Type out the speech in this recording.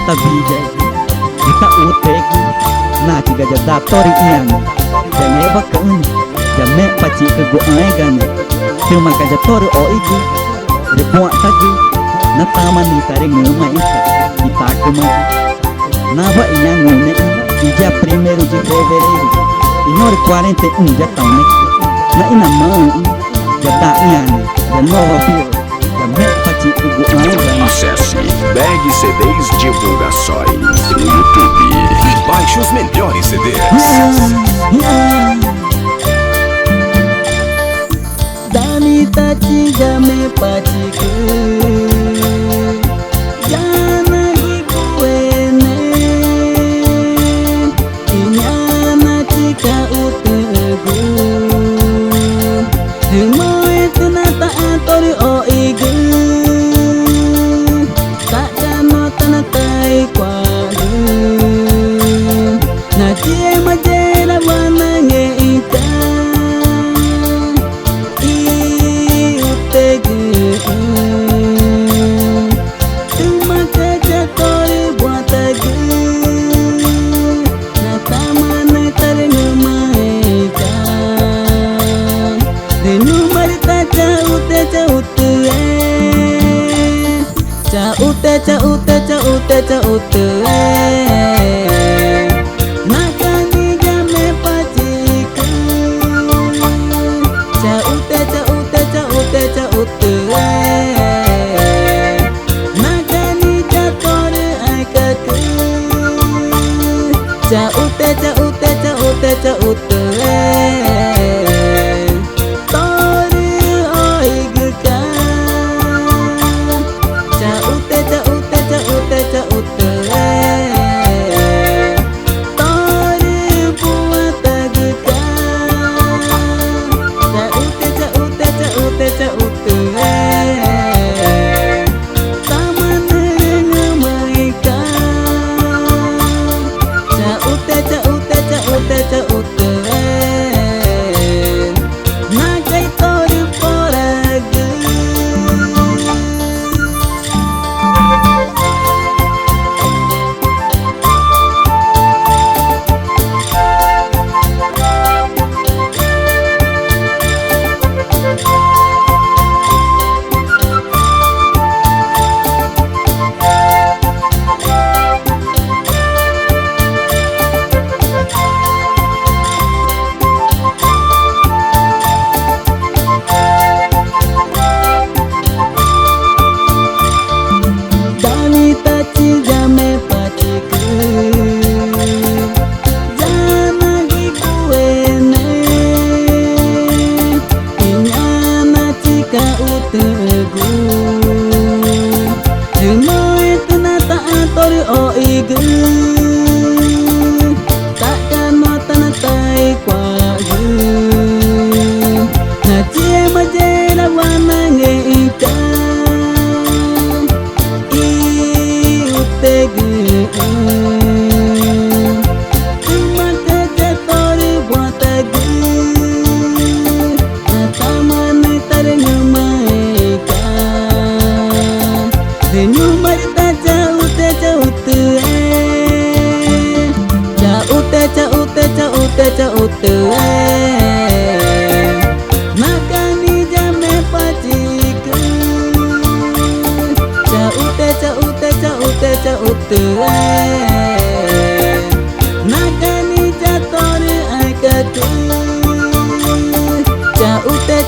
mata bija kita utek na ciga jada tori ian jame bakan jame paci ke go aigan cuma kaja tori o igi de buat tagi na taman ni taring ngumai kita kema na ba inyang ngune ija primero de fevereiro inor 41 já tão né na inama jada ian dan nova fio jame paci ke go aigan. Acesse Bag CDs Divulgações no YouTube e baixe os melhores CDs. Dani tachi jame pachi ke jana hikuene inyana chika utegu himoe tunata atori o igu takano tanatai kwagu na chie majela wanange ita Caute nakani jame paciku caute nakani jatore aikaku caute tori oiguka caute nakani jame paciku caute nakani jatore aikaku caute